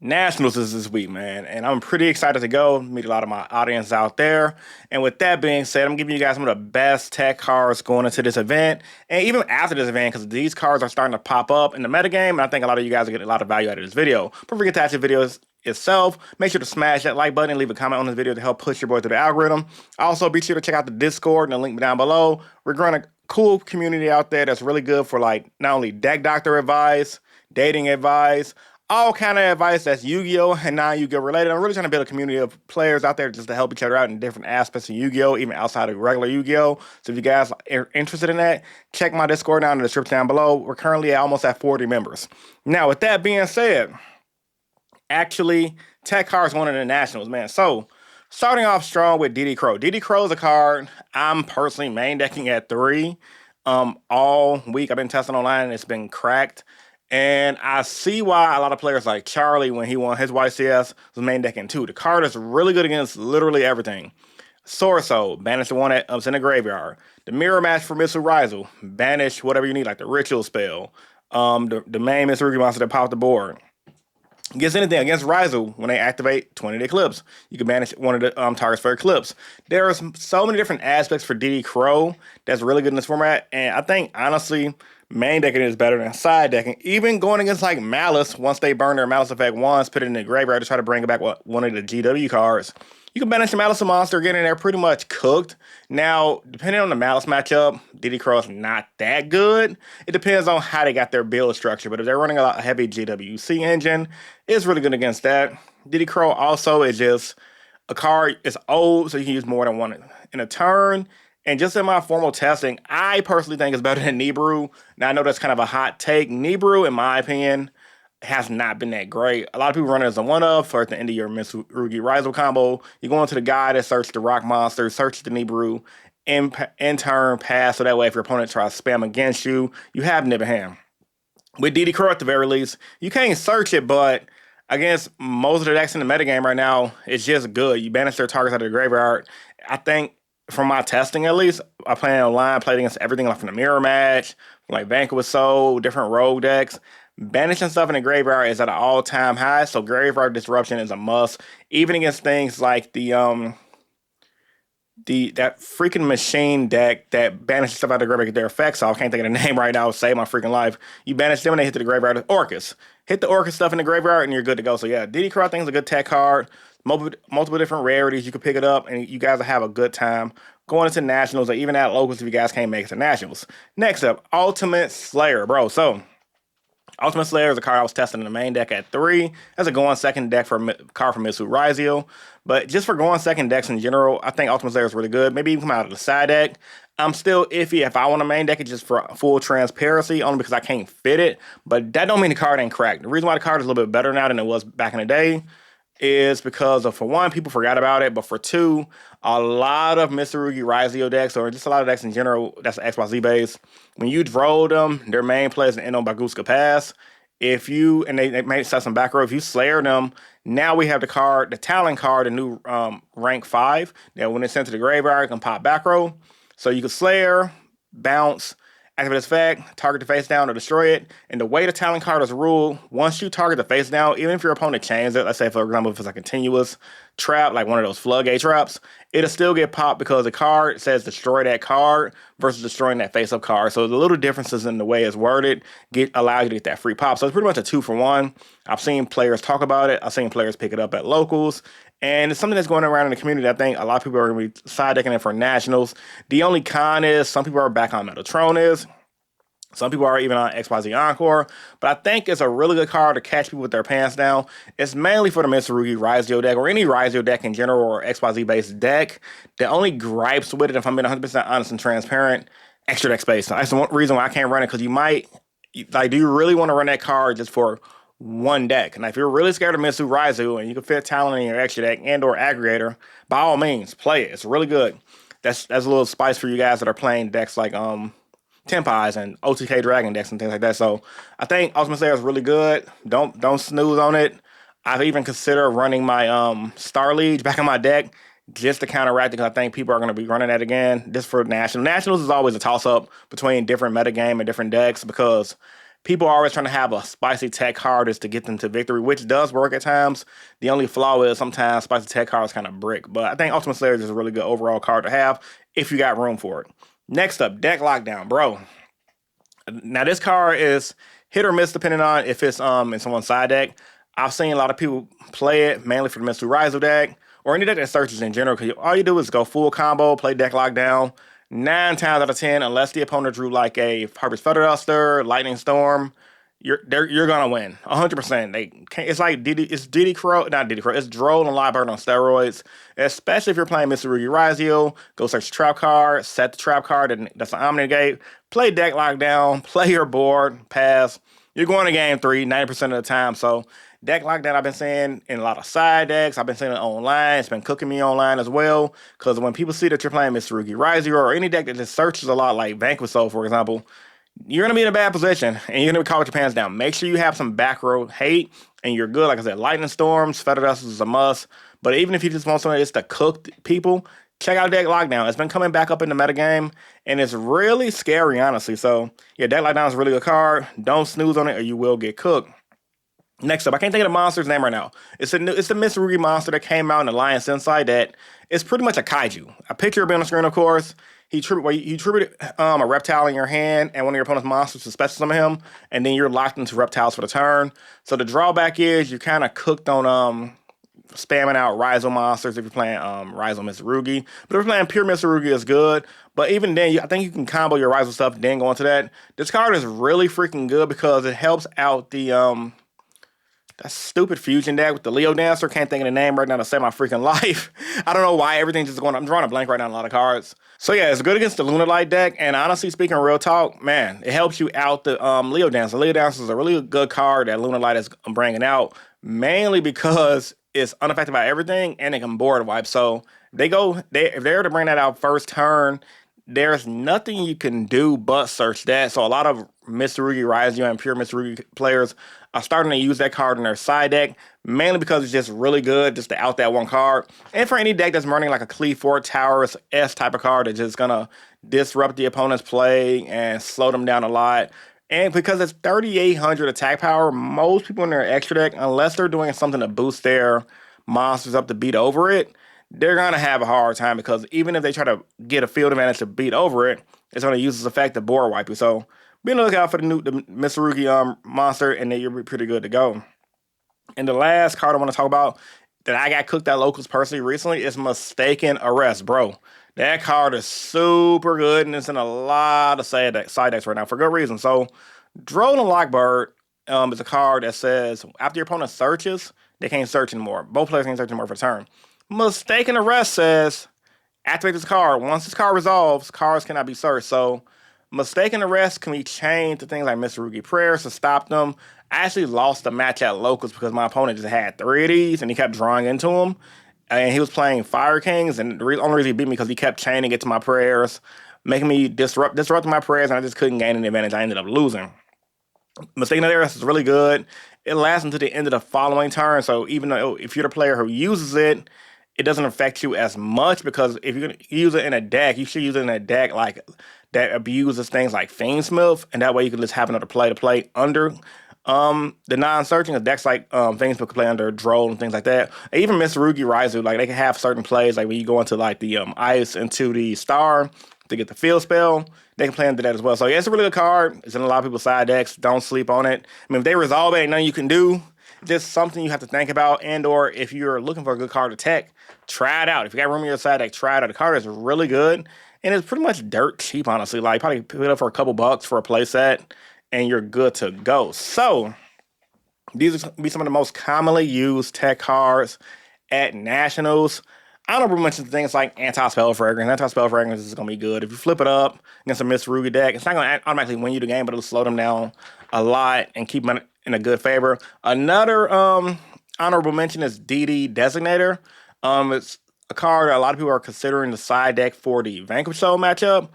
Nationals is this week, man, and I'm pretty excited to go meet a lot of my audience out there. And with that being said, I'm giving you guys some of the best tech cards going into this event, and even after this event, because these cards are starting to pop up in the metagame, and I think a lot of you guys are getting a lot of value out of this video. But forget to watch the video itself. Make sure to smash that like button and leave a comment on this video to help push your boy through the algorithm. Also, be sure to check out the Discord and the link down below. We're growing a cool community out there that's really good for like not only deck doctor advice, dating advice, all kind of advice that's Yu-Gi-Oh! And non-Yu-Gi-Oh! Related. I'm really trying to build a community of players out there just to help each other out in different aspects of Yu-Gi-Oh! Even outside of regular Yu-Gi-Oh! So if you guys are interested in that, check my Discord down in the description down below. We're currently almost at 40 members. Now, with that being said, actually, tech cards going to the Nationals, man. So, starting off strong with DD Crow. DD Crow is a card I'm personally main decking at 3 all week. I've been testing online and it's been cracked. And I see why a lot of players like Charlie, when he won his YCS, was main decking too. The card is really good against literally everything. Sorso, banish the one that's in the graveyard. The mirror match for Missile Rizel, banish whatever you need, like the ritual spell. The main Mr. Rugie monster that popped the board. Against anything, against Rizel, when they activate 20 the Eclipse, you can banish one of the targets for Eclipse. There are so many different aspects for DD Crow that's really good in this format, and I think, honestly, main decking is better than side decking. Even going against, like, Malice, once they burn their Malice effect once, put it in the graveyard to try to bring back one of the GW cards, you can banish the Malice monster, get in there pretty much cooked. Now, depending on the Malice matchup, DD Crow is not that good. It depends on how they got their build structure, but if they're running a lot heavy GWC engine, it's really good against that. DD Crow also is just a card, it's old, so you can use more than one in a turn. And just in my formal testing, I personally think it's better than Nibru. Now, I know that's kind of a hot take. Nibru, in my opinion, has not been that great. A lot of people run it as a one-up for at the end of your Miss Rugie Rizel combo. You go into the guide and search the rock monster, search the Nibru, in turn pass, so that way if your opponent tries to spam against you, you have Nib in hand. With DD Crow at the very least, you can't search it, but against most of the decks in the metagame right now, it's just good. You banish their targets out of the graveyard. I think, from my testing at least, I played online, played against everything like from the mirror match, like Vanquish Soul, different rogue decks. Banishing stuff in the graveyard is at an all-time high, so graveyard disruption is a must. Even against things like that freaking machine deck that banishes stuff out of the graveyard, get their effects off. I can't think of the name right now. Save my freaking life. You banish them and they hit to the graveyard. Orcus. Hit the Orcus stuff in the graveyard and you're good to go. So yeah, DD Crow I think is a good tech card. Multiple different rarities. You can pick it up and you guys will have a good time going into nationals or even at locals if you guys can't make it to nationals. Next up, Ultimate Slayer, bro. So Ultimate Slayer is a card I was testing in the main deck at 3. That's a going second deck for a card from Misguided Arrest. But just for going second decks in general, I think Ultimate Slayer is really good. Maybe even come out of the side deck. I'm still iffy if I want to main deck it just for full transparency, only because I can't fit it. But that don't mean the card ain't cracked. The reason why the card is a little bit better now than it was back in the day is because of, for one, people forgot about it, but for two, a lot of Mr. Rugie Rizio decks, or just a lot of decks in general that's XYZ based, when you roll them, their main play is an Eno Baguska Pass. If you, and they may set some back row, if you Slayer them, now we have the card, the Talon card, the new rank 5, that when it's sent to the graveyard, it can pop back row. So you can Slayer, bounce, activate its effect, target the face down or destroy it. And the way the Talon card is ruled, once you target the face down, even if your opponent chains it, let's say for example if it's a continuous trap, like one of those floodgate traps, it'll still get popped because the card says destroy that card versus destroying that face-up card. So the little differences in the way it's worded allow you to get that free pop. So it's pretty much a 2-for-1. I've seen players talk about it. I've seen players pick it up at locals. And it's something that's going around in the community. I think a lot of people are going to be side decking it for nationals. The only con is some people are back on Metatron. Some people are even on XYZ Encore. But I think it's a really good card to catch people with their pants down. It's mainly for the Mr. Rugie Rizio deck or any Rizio deck in general or XYZ based deck. The only gripes with it, if I'm being 100% honest and transparent, extra deck space. That's the one reason why I can't run it, because you might, like, do you really want to run that card just for one deck? And if you're really scared of Mitsu Raizu and you can fit Talon in your extra deck and or aggregator, by all means, play it. It's really good. That's a little spice for you guys that are playing decks like Tempeyes and OTK Dragon decks and things like that. So I think Ultimate Slayer is really good. Don't snooze on it. I've even considered running my Star League back in my deck just to counteract it, because I think people are going to be running that again just for Nationals. Nationals is always a toss-up between different metagame and different decks, because People are always trying to have a spicy tech card just to get them to victory, which does work at times. The only flaw is sometimes spicy tech cards kind of brick. But I think Ultimate Slayer is a really good overall card to have if you got room for it. Next up, Deck Lockdown, bro. Now this card is hit or miss depending on if it's in someone's side deck. I've seen a lot of people play it mainly for the Misguided Arrest deck or any deck that searches in general. Because all you do is go full combo, play Deck Lockdown. 9 times out of 10, unless the opponent drew like a Harvest Feather Duster, Lightning Storm, you're gonna win 100%. They can't, it's like it's DD Crow, not DD Crow. It's Droll and Liebird on steroids. Especially if you're playing Mr. Yugioh, go search the trap card, set the trap card, and that's an Omni-Negate. Play Deck Lockdown, play your board, pass. You're going to game 3 90% of the time. So Deck Lockdown, I've been seeing in a lot of side decks. I've been seeing it online. It's been cooking me online as well. Because when people see that you're playing Mr. Yugioh or any deck that just searches a lot, like Vanquish Soul, for example, you're going to be in a bad position, and you're going to be caught with your pants down. Make sure you have some back row hate, and you're good. Like I said, Lightning Storms, Feather Dust is a must. But even if you just want something just to cook people, check out Deck Lockdown. It's been coming back up in the metagame, and it's really scary, honestly. So, yeah, Deck Lockdown is a really good card. Don't snooze on it, or you will get cooked. Next up, I can't think of the monster's name right now. It's the Miss Rugie monster that came out in the Lion Sensei that is pretty much a kaiju. A picture of it on the screen, of course. He tributed a reptile in your hand, and one of your opponent's monsters to special summon him, and then you're locked into reptiles for the turn. So the drawback is you're kind of cooked on spamming out Rhizome monsters if you're playing Rhizome Mr. Rugie. But if you're playing pure Mr. Rugie, is good. But even then, I think you can combo your Rhizome stuff, then go into that. This card is really freaking good because it helps out the that stupid fusion deck with the Leo Dancer. Can't think of the name right now to save my freaking life. I don't know why everything's just going. I'm drawing a blank right now on a lot of cards. So yeah, it's good against the Lunalight deck. And honestly speaking, real talk, man, it helps you out the Leo Dancer. Leo Dancer is a really good card that Lunalight is bringing out, mainly because it's unaffected by everything and it can board wipe. So if they're to bring that out first turn, there's nothing you can do but search that. So a lot of Mr. Rugie Yugioh and pure Mr. Rugie players are starting to use that card in their side deck, mainly because it's just really good just to out that one card. And for any deck that's running like a Cleave Fort Towers S type of card that's just gonna disrupt the opponent's play and slow them down a lot. And because it's 3,800 attack power, most people in their extra deck, unless they're doing something to boost their monsters up to beat over it, they're going to have a hard time because even if they try to get a field advantage to beat over it, it's going to use this effect to board wipe you. So be on the lookout for the Mr. Rugie monster, and then you'll be pretty good to go. And the last card I want to talk about that I got cooked at locals personally recently is Misguided Arrest, bro. That card is super good, and it's in a lot of side decks right now for good reason. So Droll and Lockbird is a card that says after your opponent searches, they can't search anymore. Both players can't search anymore for turn. Misguided Arrest says activate this card. Once this card resolves, cards cannot be searched. So Misguided Arrest can be chained to things like Mr. Rugie Prayers to stop them. I actually lost the match at locals because my opponent just had 3 of these and he kept drawing into them. And he was playing Fire Kings, and the only reason he beat me because he kept chaining it to my prayers, making me disrupting my prayers, and I just couldn't gain an advantage. I ended up losing. Misguided Arrest is really good. It lasts until the end of the following turn, so even though if you're the player who uses it, it doesn't affect you as much because if you're going to use it in a deck, you should use it in a deck like that abuses things like Fiendsmith, and that way you can just have another play to play under the non-searching of decks like things that could play under Droll and things like that. Even Mr. Rugie Yugioh, like they can have certain plays like when you go into like the ice into the star to get the field spell, they can play under that as well. So yeah, it's a really good card. It's in a lot of people's side decks. Don't sleep on it. I mean, if they resolve it, ain't nothing you can do. Just something you have to think about, and or if you're looking for a good card to tech, try it out. If you got room in your side deck, try it out. The card is really good, and it's pretty much dirt cheap, honestly. Like probably pick it up for a couple bucks for a play set, and you're good to go. So these are going to be some of the most commonly used tech cards at Nationals. Honorable mention things like AntiSpell Fragrance. AntiSpell Fragrance is going to be good. If you flip it up against a Mr. Rugie deck, it's not going to automatically win you the game, but it'll slow them down a lot and keep them in a good favor. Another honorable mention is DD Designator. It's a card that a lot of people are considering the side deck for the Vanquish Soul matchup.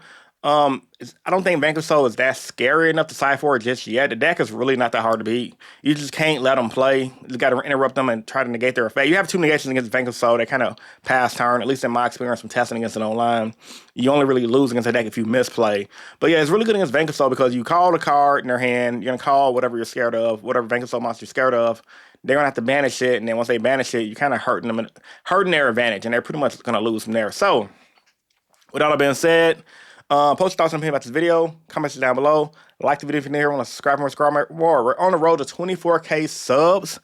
I don't think Vanquish Soul is that scary enough to side for it just yet. The deck is really not that hard to beat. You just can't let them play. You just got to interrupt them and try to negate their effect. You have two negations against Vanquish Soul. They kind of pass turn, at least in my experience from testing against it online. You only really lose against a deck if you misplay. But yeah, it's really good against Vanquish Soul because you call the card in their hand, you're going to call whatever you're scared of, whatever Vanquish Soul monster you're scared of. They're going to have to banish it, and then once they banish it, you're kind of hurting them, hurting their advantage, and they're pretty much going to lose from there. So, with all that being said, post your thoughts and opinions about this video. Comments down below. Like the video if you're new. Want to subscribe more. We're on the road to 24K subs.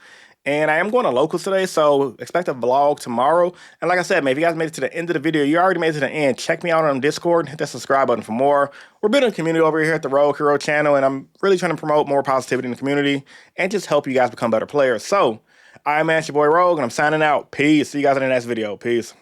And I am going to locals today, so expect a vlog tomorrow. And like I said, man, if you guys made it to the end of the video, you already made it to the end. Check me out on Discord. Hit that subscribe button for more. We're building a community over here at the Rogue Hero channel, and I'm really trying to promote more positivity in the community and just help you guys become better players. So, I'm your boy Rogue, and I'm signing out. Peace. See you guys in the next video. Peace.